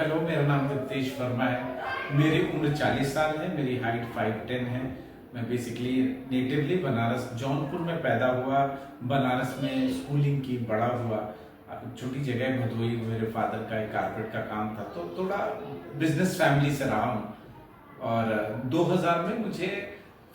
Hello, मेरा नाम रितेश वर्मा है। मेरी उम्र 40 साल है। मेरी हाइट 5'10" है। मैं बेसिकली नेटिवली बनारस जौनपुर में पैदा हुआ। बनारस में स्कूलिंग की, बड़ा हुआ। छोटी जगह भदोई। मेरे फादर का एक कारपेट का काम था, तो थोड़ा बिजनेस फैमिली से रहा हूँ। और 2000 में मुझे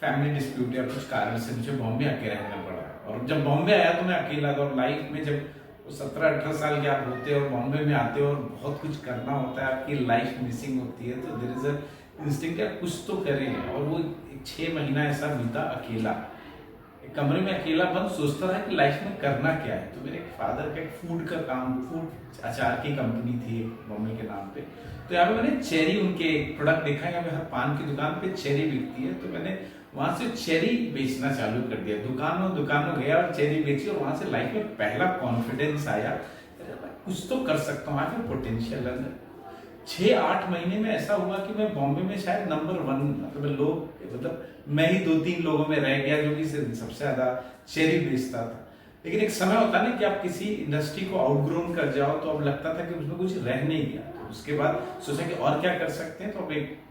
फैमिली डिस्प्यूट या कुछ कारण से मुझे बॉम्बे आके रहना पड़ा। और जब बॉम्बे आया तो मैं अकेला था। और लाइफ में जब 17-18 साल के आप होते हो और बॉम्बे में आते हो और बहुत कुछ करना होता है, आपकी लाइफ मिसिंग होती है, तो देयर इज अ इंस्टिंक्ट आप कुछ तो करें। और वो 6 महीना ऐसा बीता अकेला, एक कमरे में अकेला बंद, सोचता था कि लाइफ में करना क्या है। तो मेरे फादर का एक फूड का काम, फूड अचार की कंपनी थी मम्मी के नाम पे। तो यहाँ पे मैंने चेरी, उनके प्रोडक्ट देखा। यहाँ पे हर पान की दुकान पे चेरी बिकती है, तो मैंने वहां से चेरी बेचना चालू कर दिया। दुकानों गया और चेरी बेची। और वहां से लाइफ में पहला कॉन्फिडेंस आया, कुछ तो कर सकता हूँ, आज पोटेंशियल है। 6-8 महीने में ऐसा हुआ कि मैं बॉम्बे में शायद नंबर 1, मतलब मैं ही 2-3 लोगों में रह गया जो कि सबसे ज्यादा चेरी बेचता था। लेकिन एक समय होता है ना कि आप किसी इंडस्ट्री को आउटग्रोन कर जाओ, तो अब लगता था कि उसमें कुछ रह नहीं गया। तो उसके बाद सोचा कि और क्या कर सकते हैं। तो अब एक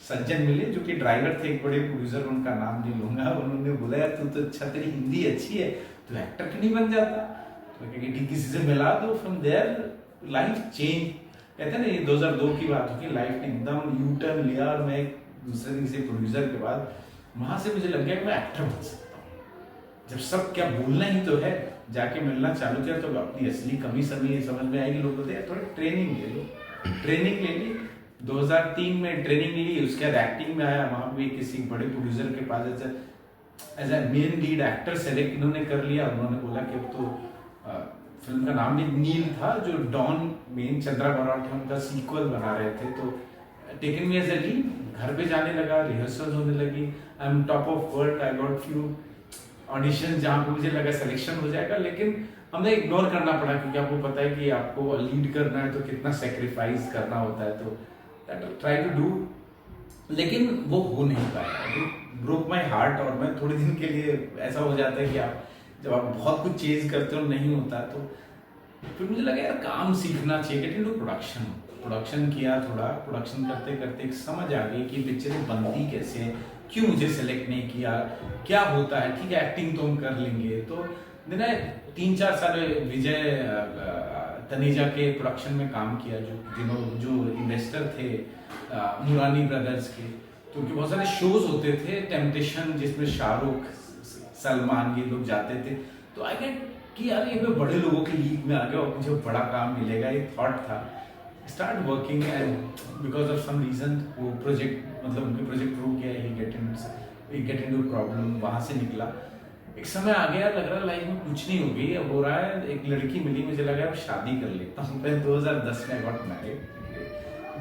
सज्जन मिले जो कि ड्राइवर थे, एक बड़े प्रोड्यूसर, उनका नाम नहीं लूंगा। उन्होंने बोला, यार तू तो अच्छा, तेरी हिंदी अच्छी है, तो एक्टर क्यों नहीं बन जाता। तो मैं कहा कि किसी से मिला दो। From their life change. कहते हैं ना, ये 2002 की बात होगी, लाइफ ने एकदम यू टर्न लिया। और मैं दूसरे दिन से प्रोड्यूसर के बाद वहां से मुझे लग गया कि मैं एक्टर बन सकता हूँ। जब सब क्या बोलना ही तो है, जाके मिलना चालू किया तो अपनी असली कमी समझ में आएगी। लोग बोलते हैं थोड़ी ट्रेनिंग ले लो। ट्रेनिंग ले ली। 2003 में ट्रेनिंग ली। उसके बाद एक्टिंग में आया। वहां पे किसी बड़े प्रोड्यूसर के पास as a main lead actor select इन्होंने कर लिया। उन्होंने बोला कि अब तो फिल्म का नाम भी नील था, जो डॉन मेन चंद्रा बराटे उनका सीक्वल बना रहे थे। तो taken me as a lead. घर पे जाने लगा, रिहर्सल होने लगी। I am top of world. I got few audition जहाँ पे मुझे लगा सिलेक्शन हो जाएगा, लेकिन हमें इग्नोर करना पड़ा, क्योंकि आपको पता है कि आपको लीड करना है तो कितना सेक्रीफाइस करना होता है। तो दैट ट्राई टू डू, लेकिन वो हो नहीं पाया। Broke my heart. और मैं थोड़े दिन के लिए, ऐसा हो जाता है कि आप जब आप बहुत कुछ चेंज करते हो नहीं होता, तो फिर मुझे लगा यार काम सीखना चाहिए। गेट इनटू प्रोडक्शन किया। थोड़ा प्रोडक्शन करते करते एक समझ आ गई कि पिक्चरें बनती कैसे हैं, क्यों मुझे सेलेक्ट नहीं किया, क्या होता है। ठीक है, एक्टिंग तो हम कर लेंगे। तो मैंने 3-4 साल विजय तनेजा के प्रोडक्शन में काम किया, जो इन्वेस्टर थे मुरानी ब्रदर्स के। तो उनके बहुत सारे शोज होते थे, टेम्पटेशन, जिसमें शाहरुख, सलमान, ये लोग जाते थे। तो आई गेट कि यार ये बड़े लोगों की लीग में आ गया और मुझे बड़ा काम मिलेगा, ये थॉट था। Start working and because of some reason वो प्रोजेक्ट, मतलब उनके प्रोजेक्ट रुक गया। He get into problem. वहां से निकला। एक समय आ गया, लग रहा लाइफ में कुछ नहीं हो गई, अब हो रहा है। एक लड़की मिली, मुझे लगा अब शादी कर लेता हूँ। फिर 2010 में आई गॉट मैरिड।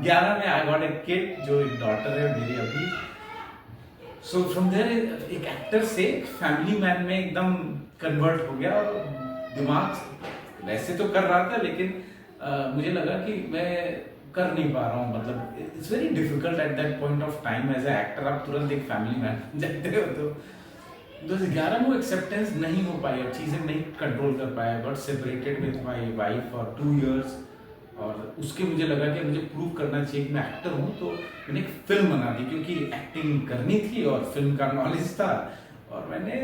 11 में आई गॉट ए किड, जो एक डॉटर है मेरी अभी। सो फ्रॉम देयर एक एक्टर से फैमिली मैन में एकदम कन्वर्ट हो गया। और दिमाग वैसे तो कर रहा था, लेकिन मुझे लगा कि मैं कर नहीं पा रहा हूँ। मतलब it's very difficult at that point of time as a actor. आप तुरंत एक फैमिली मैन जाते हो। तो 2011 में वो एक्सेप्टेंस नहीं हो पाई, अब चीज़ें नहीं कंट्रोल कर पाया। Got separated with my wife for 2 years। और उसके मुझे लगा कि मुझे प्रूव करना चाहिए कि मैं एक्टर हूँ। तो मैंने एक फिल्म बना दी, क्योंकि एक्टिंग करनी थी और फिल्म का नॉलेज था। और मैंने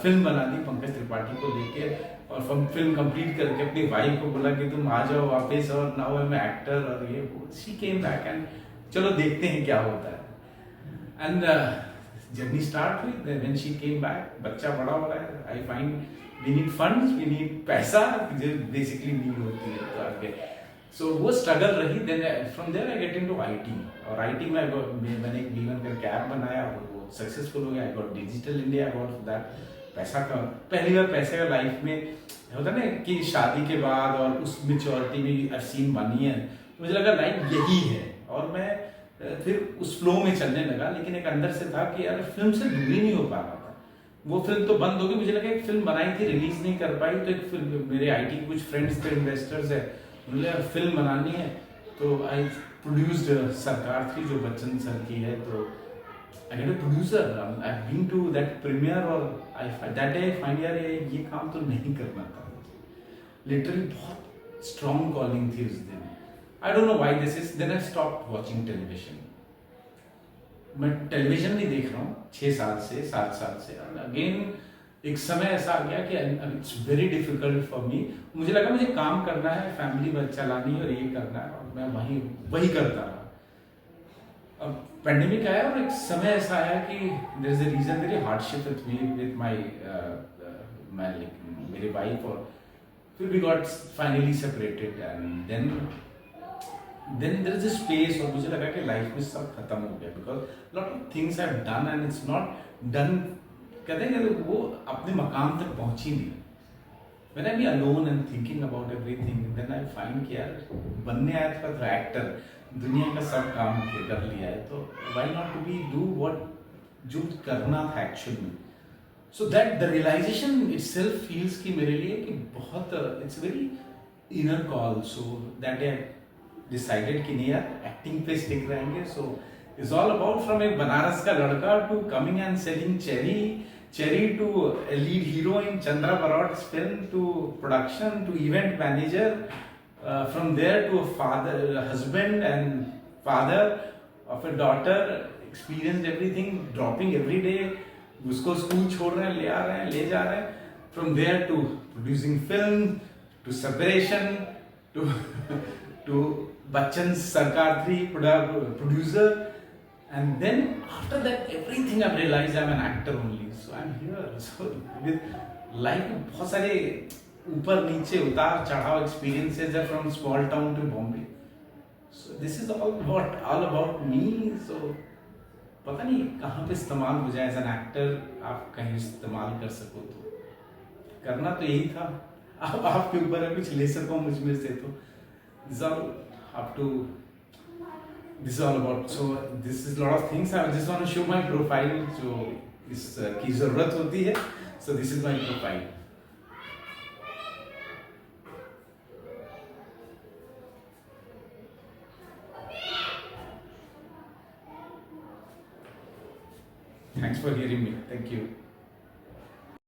फिल्म बना दी पंकज त्रिपाठी को लेके। और फिल्म कंप्लीट करके अपनी वाइफ को बोला कि तुम आ जाओ वापस, और नाउ आई एम एक्टर। और ये शी केम बैक एंड चलो देखते हैं क्या होता है। एंड जर्नी स्टार्ट हुई। व्हेन शी केम बैक, बच्चा बड़ा हो रहा है। I find we need funds, we need पैसा, जो बेसिकली नीड होती है। तो आगे सो वो स्ट्रगल रही। Then from there I get into IT. और आईटी में मैंने एक B1 करके ऐप बनाया, और वो सक्सेसफुल हो गया। I got digital India, got that. पैसा का पहली बार पैसे का लाइफ में होता है ना, कि शादी के बाद और उस मेच्योरिटी में अब सीन बनी है। मुझे लगा लाइफ यही है, और मैं फिर उस फ्लो में चलने लगा। लेकिन एक अंदर से था कि यार फिल्म से दूर ही नहीं हो पा रहा था। वो फिल्म तो बंद हो गई। मुझे लगा एक फिल्म बनाई थी, रिलीज नहीं कर पाई। तो एक फिल्म, मेरे आईटी के कुछ फ्रेंड्स थे, इन्वेस्टर्स है, उन्होंने फिल्म बनानी है। तो आई प्रोड्यूस्ड सरकार थी, जो बच्चन सर की है। तो I get a producer, I have been to that premiere. और I that day I find यार ये काम तो नहीं करना था। लिटरली बहुत स्ट्रॉन्ग कॉलिंग थी उस दिन। I don't know why this is. Then I stopped watching television. मैं टेलीविजन नहीं देख रहा हूँ 6 साल से 7 साल से। अगेन एक समय ऐसा आ गया कि it's very difficult for me. मुझे लगा मुझे काम करना है, फैमिली चलानी है और ये करना है, और मैं वही करता रहा। अब पेंडेमिक आया और एक समय ऐसा आया कि there is a reason very hardship with me with my मेरे वाइफ, और फिर we got finally separated and then there is a space, और मुझे लगा कि लाइफ में सब खत्म हो गया because lot of things I have done and it's not done. कहते हैं कि वो अपने मकाम तक पहुंची नहीं। When I be alone and thinking about everything, then I find कि यार बनने आया था तो एक्टर, दुनिया का सब काम कर लिया है, तो why not to be do what जो करना था एक्चुअल में। So that the realization itself feels कि मेरे लिए कि बहुत it's very inner call. So that day I decided कि नहीं यार एक्टिंग पे स्टिक रहेंगे। So it's all about from एक बनारस का लड़का to coming and selling cherry to a lead hero in Chandra Barod's film, to production, to event manager, from there to a husband and father of a daughter, experienced everything, dropping every day, उसको school छोड़ रहे हैं, ले आ रहे हैं, ले जा रहे हैं, from there to producing film, to separation, to Bachchan's Sarkar 3 producer. And then after that everything I've realized I'm an actor only, so I'm here. So with life में बहुत सारे ऊपर नीचे उतार चढ़ाव experiences है from small town to Bombay. So this is all about me. So पता नहीं कहाँ पे इस्तेमाल हो जाए एज एन एक्टर, आप कहीं इस्तेमाल कर सको तो करना तो यही था। अब आपके ऊपर है कुछ ले सको मुझ में से, तो this is all up to this is all about. So this is a lot of things. I just want to show my profile जो इसकी ज़रूरत होती है. So this is my profile. Thanks for hearing me. Thank you.